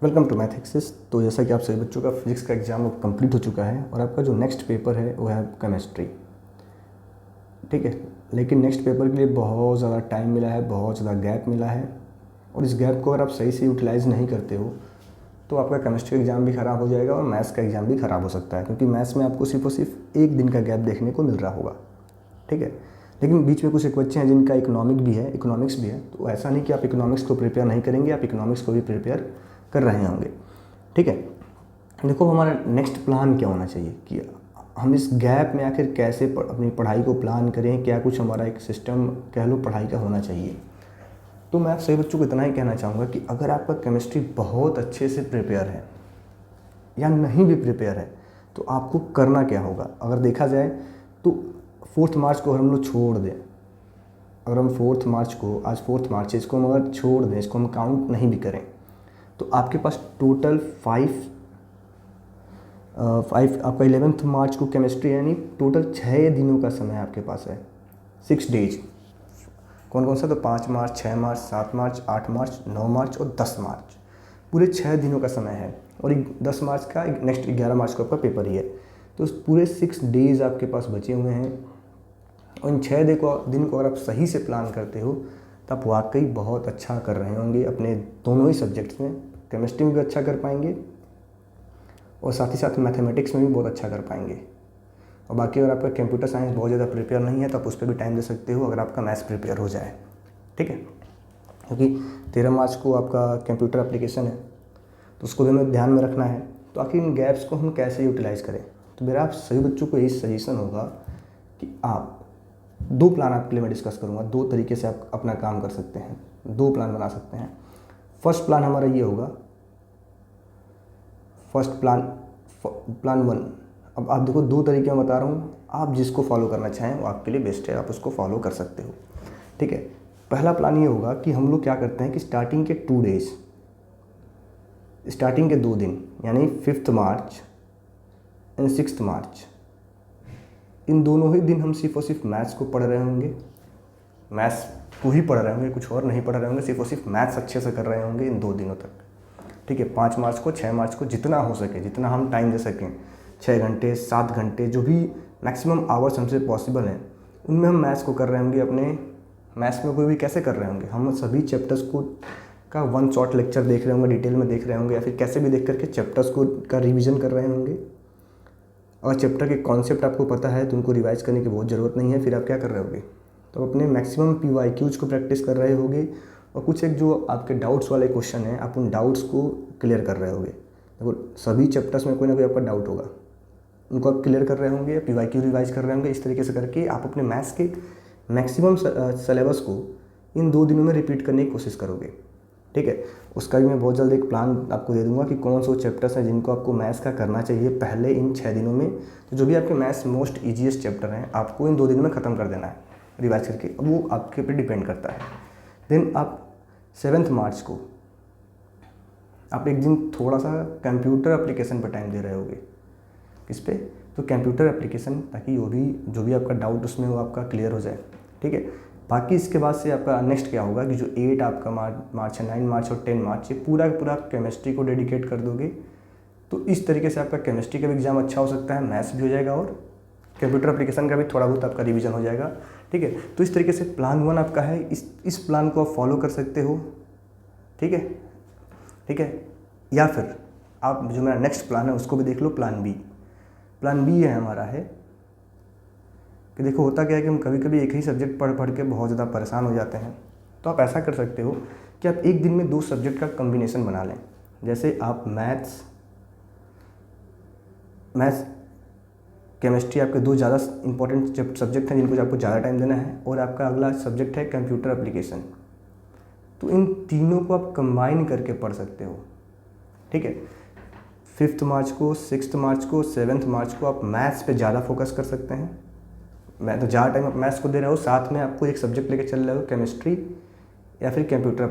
Welcome to math access. तो जैसा कि आप सभी बच्चों का फिजिक्स का एग्ज़ाम कंप्लीट हो चुका है और आपका जो नेक्स्ट पेपर है वो है केमिस्ट्री। ठीक है, लेकिन नेक्स्ट पेपर के लिए बहुत ज़्यादा टाइम मिला है, बहुत ज़्यादा गैप मिला है और इस गैप को अगर आप सही से यूटिलाइज़ नहीं करते हो तो आपका केमिस्ट्री एग्ज़ाम भी ख़राब हो जाएगा और मैथ्स का एग्ज़ाम भी ख़राब हो सकता है, क्योंकि मैथ्स में आपको सिर्फ और सिर्फ एक दिन का गैप देखने को मिल रहा होगा। ठीक है, लेकिन बीच में कुछ एक बच्चे हैं जिनका इकोनॉमिक्स भी है, तो ऐसा नहीं कि आप इकोनॉमिक्स को प्रिपेयर नहीं करेंगे, आप इकोनॉमिक्स को भी प्रिपेयर कर रहे होंगे। ठीक है, देखो हमारा नेक्स्ट प्लान क्या होना चाहिए कि हम इस गैप में आखिर कैसे अपनी पढ़ाई को प्लान करें, क्या कुछ हमारा एक सिस्टम कह लो पढ़ाई का होना चाहिए। तो मैं आप सभी बच्चों को इतना ही कहना चाहूँगा कि अगर आपका केमिस्ट्री बहुत अच्छे से प्रिपेयर है या नहीं भी प्रिपेयर है तो आपको करना क्या होगा। अगर देखा जाए तो 4 मार्च को अगर हम लोग छोड़ दें, अगर हम 4 मार्च को, आज 4 मार्च है, इसको हम अगर छोड़ दें, इसको हम काउंट नहीं भी करें तो आपके पास टोटल 5 आपका 11 मार्च को केमिस्ट्री, यानी टोटल 6 दिनों का समय आपके पास है, 6 डेज। कौन कौन सा? तो 5 मार्च, 6 मार्च, 7 मार्च, 8 मार्च, 9 मार्च और 10 मार्च, पूरे 6 दिनों का समय है। और 10 मार्च का नेक्स्ट 11 मार्च को आपका पेपर ही है, तो उस पूरे 6 डेज आपके पास बचे हुए हैं। और इन 6 दिन को अगर आप सही से प्लान करते हो तो आप वाकई बहुत अच्छा कर रहे होंगे अपने दोनों ही सब्जेक्ट्स में। केमिस्ट्री में भी अच्छा कर पाएंगे और साथ ही साथ मैथमेटिक्स में भी बहुत अच्छा कर पाएंगे। और बाकी अगर आपका कंप्यूटर साइंस बहुत ज़्यादा प्रिपेयर नहीं है तो आप उस पर भी टाइम दे सकते हो अगर आपका मैथ्स प्रिपेयर हो जाए। ठीक है, क्योंकि 13 मार्च को आपका कंप्यूटर एप्लीकेशन है तो उसको भी हमें ध्यान में रखना है। तो आखिर इन गैप्स को हम कैसे यूटिलाइज़ करें, तो मेरा आप सभी बच्चों को यही सजेशन होगा कि आप 2 प्लान आपके लिए मैं डिस्कस करूँगा। 2 तरीके से आप अपना काम कर सकते हैं, 2 प्लान बना सकते हैं। फर्स्ट प्लान हमारा ये होगा, प्लान 1। अब आप देखो 2 तरीके मैं बता रहा हूँ, आप जिसको फॉलो करना चाहें वो आपके लिए बेस्ट है, आप उसको फॉलो कर सकते हो। ठीक है, पहला प्लान ये होगा कि हम लोग क्या करते हैं कि स्टार्टिंग के 2 डेज, स्टार्टिंग के 2 दिन यानी 5 मार्च एंड 6 मार्च, इन दोनों ही दिन हम सिर्फ और सिर्फ मैथ्स को पढ़ रहे होंगे, मैथ्स को ही पढ़ रहे होंगे, कुछ और नहीं पढ़ रहे होंगे, सिर्फ और सिर्फ मैथ्स अच्छे से कर रहे होंगे इन 2 दिनों तक। ठीक है, 5 मार्च को, 6 मार्च को, जितना हो सके, जितना हम टाइम दे सकें, 6 घंटे, 7 घंटे, जो भी मैक्सिमम आवर्स हमसे पॉसिबल हैं, उनमें हम मैथ्स को कर रहे होंगे। अपने मैथ्स में कोई भी कैसे कर रहे होंगे, हम सभी चैप्टर्स को का 1 शॉर्ट लेक्चर देख रहे होंगे, डिटेल में देख रहे होंगे, या फिर कैसे भी देख करके चैप्टर्स को का रिवीजन कर रहे होंगे। और चैप्टर के कॉन्सेप्ट आपको पता है तो उनको रिवाइज करने की बहुत ज़रूरत नहीं है। फिर आप क्या कर रहे होगे, तो अपने मैक्सिमम PYQs को प्रैक्टिस कर रहे होगे और कुछ एक जो आपके डाउट्स वाले क्वेश्चन हैं, आप उन डाउट्स को क्लियर कर रहे होगे। देखो सभी चैप्टर्स में कोई ना कोई आपका डाउट होगा, उनको आप क्लियर कर रहे होंगे या PYQ रिवाइज कर रहे होंगे। इस तरीके से करके आप अपने मैथ्स के मैक्सिमम सिलेबस को इन 2 दिनों में रिपीट करने की कोशिश करोगे। ठीक है, उसका भी मैं बहुत जल्द एक प्लान आपको दे दूंगा कि कौन से चैप्टर्स हैं जिनको आपको मैथ्स का करना चाहिए पहले इन 6 दिनों में। तो जो भी आपके मैथ्स मोस्ट ईजीएस्ट चैप्टर हैं आपको इन 2 दिनों में ख़त्म कर देना है रिवाइज करके, अब वो आपके ऊपर डिपेंड करता है। देन आप 7 मार्च को आप एक दिन थोड़ा सा कंप्यूटर एप्लीकेशन पर टाइम दे रहे होगे। किस पे? तो कंप्यूटर एप्लीकेशन, ताकि जो भी आपका डाउट उसमें वो आपका क्लियर हो जाए। ठीक है, बाकी इसके बाद से आपका नेक्स्ट क्या होगा कि जो 8 आपका मार्च है, 9 मार्च और 10 मार्च, ये पूरा पूरा केमिस्ट्री को डेडिकेट कर दोगे। तो इस तरीके से आपका केमिस्ट्री का भी एग्जाम अच्छा हो सकता है, मैथ्स भी हो जाएगा और कंप्यूटर एप्लीकेशन का भी थोड़ा बहुत आपका रिवीजन हो जाएगा। ठीक है, तो इस तरीके से प्लान 1 आपका है, इस प्लान को आप फॉलो कर सकते हो। ठीक है, ठीक है, या फिर आप जो मेरा नेक्स्ट प्लान है उसको भी देख लो, प्लान बी है हमारा है कि देखो होता क्या है कि हम कभी कभी एक ही सब्जेक्ट पढ़ पढ़ के बहुत ज़्यादा परेशान हो जाते हैं। तो आप ऐसा कर सकते हो कि आप एक दिन में 2 सब्जेक्ट का कॉम्बिनेशन बना लें। जैसे आप मैथ्स केमिस्ट्री आपके 2 ज़्यादा इंपॉर्टेंट सब्जेक्ट हैं जिनको आपको ज़्यादा टाइम देना है, और आपका अगला सब्जेक्ट है कंप्यूटर एप्लीकेशन। तो इन तीनों को आप कंबाइन करके पढ़ सकते हो। ठीक है, 5 मार्च को, 6 मार्च को, 7 मार्च को आप मैथ्स पे ज़्यादा फोकस कर सकते हैं। मैं तो ज़्यादा टाइम आप मैथ्स को दे रहे हो, साथ में आपको एक सब्जेक्ट लेके चल रहे हो, केमिस्ट्री या फिर कंप्यूटर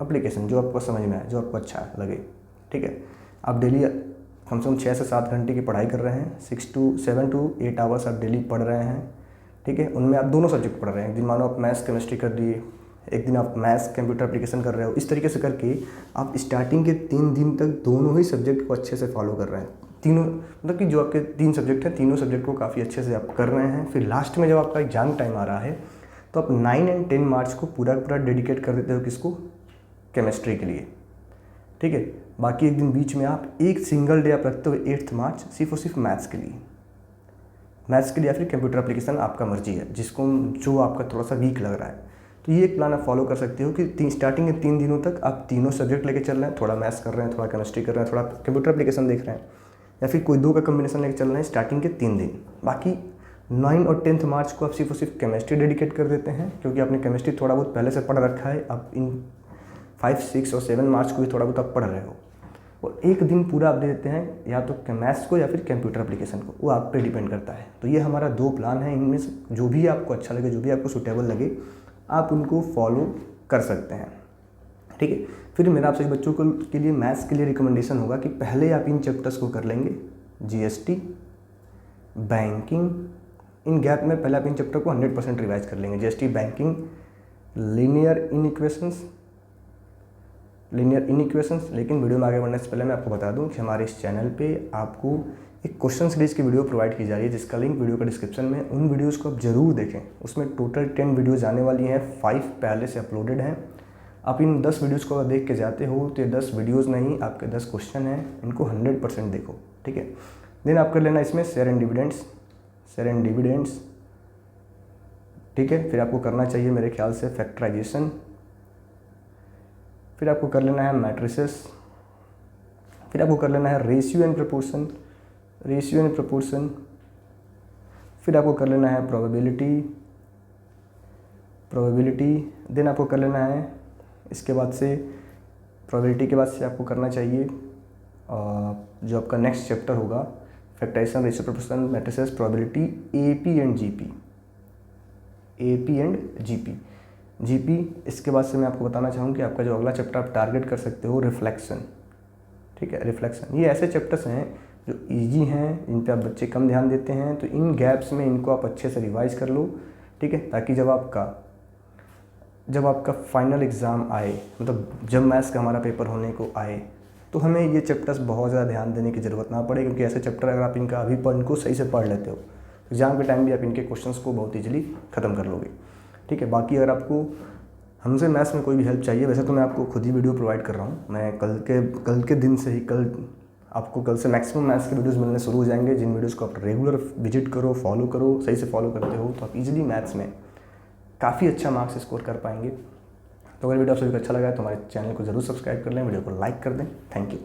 एप्लीकेशन, जो आपको समझ में आए, जो आपको अच्छा लगे। ठीक है, आप डेली कम से कम 6 से 7 घंटे की पढ़ाई कर रहे हैं, 7 to 8 आवर्स आप डेली पढ़ रहे हैं। ठीक है, उनमें आप दोनों सब्जेक्ट पढ़ रहे हैं। एक दिन मानो आप मैथ्स केमिस्ट्री कर दिए, एक दिन आप मैथ्स कंप्यूटर एप्लीकेशन कर रहे हो। इस तरीके से करके आप स्टार्टिंग के 3 दिन तक दोनों ही सब्जेक्ट को अच्छे से फॉलो कर रहे हैं। तीनों मतलब कि जो आपके 3 सब्जेक्ट हैं, तीनों सब्जेक्ट को काफ़ी अच्छे से आप कर रहे हैं। फिर लास्ट में जब आपका एग्जाम टाइम आ रहा है तो आप 9 एंड 10 मार्च को पूरा पूरा डेडिकेट कर देते हो किसको, केमिस्ट्री के लिए, ठीक है। बाकी एक दिन बीच में आप एक सिंगल डे आप रखते हो 8 मार्च सिर्फ और सिर्फ मैथ्स के लिए, या फिर कंप्यूटर एप्लीकेशन, आपका मर्जी है, जिसको जो आपका थोड़ा सा वीक लग रहा है। तो ये एक प्लान आप फॉलो कर सकते हो कि स्टार्टिंग के 3 दिनों तक आप तीनों सब्जेक्ट लेके चल रहे हैं, थोड़ा मैथ्स कर रहे हैं, थोड़ा केमिस्ट्री कर रहे हैं, थोड़ा कंप्यूटर एप्लीकेशन देख रहे हैं, या फिर कोई 2 का कम्बिनेशन लेके चल रहे हैं स्टार्टिंग के 3 दिन। बाकी 9 और 10 मार्च को आप सिर्फ और सिर्फ केमिस्ट्री डेडिकेट कर देते हैं, क्योंकि आपने केमिस्ट्री थोड़ा बहुत पहले से पढ़ रखा है। आप इन 5, 6 और 7 मार्च को भी थोड़ा बहुत आप पढ़ रहे हो, और एक दिन पूरा आप दे देते हैं या तो मैथ्स को या फिर कंप्यूटर एप्लीकेशन को, वो आप पे डिपेंड करता है। तो ये हमारा 2 प्लान है, इनमें से जो भी आपको अच्छा लगे, जो भी आपको सूटेबल लगे, आप उनको फॉलो कर सकते हैं, ठीक है। फिर मेरा आपसे बच्चों को के लिए मैथ्स के लिए रिकमेंडेशन होगा कि पहले आप इन चैप्टर्स को कर लेंगे, जीएसटी, बैंकिंग, इन गैप में पहले आप इन चैप्टर को 100% रिवाइज कर लेंगे। GST, banking, linear inequations. लेकिन वीडियो में आगे बढ़ने से पहले मैं आपको बता दूं कि हमारे इस चैनल पे आपको एक क्वेश्चन सीरीज़ की वीडियो प्रोवाइड की जा रही है, जिसका लिंक वीडियो का डिस्क्रिप्शन में। उन वीडियोस को आप जरूर देखें, उसमें टोटल 10 वीडियोज़ आने वाली हैं, 5 पहले से अपलोडेड हैं। आप इन 10 वीडियोज़ को अगर देख के जाते हो तो ये 10 वीडियोज़ नहीं, आपके 10 क्वेश्चन हैं, इनको 100% देखो, ठीक है। देन आप कर लेना इसमें शेयर एंड डिविडेंड्स, ठीक है। फिर आपको करना चाहिए मेरे ख्याल से फैक्टराइजेशन, फिर आपको कर लेना है मैट्रिसेस, फिर आपको कर लेना है रेशियो एंड प्रपोर्शन, फिर आपको कर लेना है प्रोबेबिलिटी। देन आपको कर लेना है इसके बाद से प्रोबेबिलिटी के बाद से आपको करना चाहिए जो आपका नेक्स्ट चैप्टर होगा, factorization, ratio, proportion, matrices, probability, AP and GP. इसके बाद से मैं आपको बताना चाहूँ कि आपका जो अगला चैप्टर आप टारगेट कर सकते हो, रिफ्लेक्शन, ठीक है। रिफ्लेक्शन, ये ऐसे चैप्टर्स हैं जो इजी हैं, इन पे आप बच्चे कम ध्यान देते हैं, तो इन गैप्स में इनको आप अच्छे से रिवाइज कर लो, ठीक है, ताकि जब आपका फाइनल एग्ज़ाम आए, मतलब जब मैथ्स का हमारा पेपर होने को आए, तो हमें ये चैप्टर्स बहुत ज़्यादा ध्यान देने की ज़रूरत ना पड़े, क्योंकि ऐसे चैप्टर अगर आप इनका अभी इनको सही से पढ़ लेते हो, एग्ज़ाम के टाइम भी आप इनके क्वेश्चंस को बहुत ईजिली ख़त्म कर लोगे, ठीक है। बाकी अगर आपको हमसे मैथ्स में कोई भी हेल्प चाहिए, वैसे तो मैं आपको खुद ही वीडियो प्रोवाइड कर रहा हूँ। मैं कल के दिन से ही आपको कल से मैक्सिमम मैथ्स के वीडियोस मिलने शुरू हो जाएंगे, जिन वीडियोस को आप रेगुलर विजिट करो, फॉलो करो, सही से फॉलो करते हो, तो आप इजीली मैथ्स में काफ़ी अच्छा मार्क्स स्कोर कर पाएंगे। तो अगर वीडियो आप सभी को अच्छा लगा है तो हमारे चैनल को जरूर सब्सक्राइब कर लें, वीडियो को लाइक कर दें। Thank you.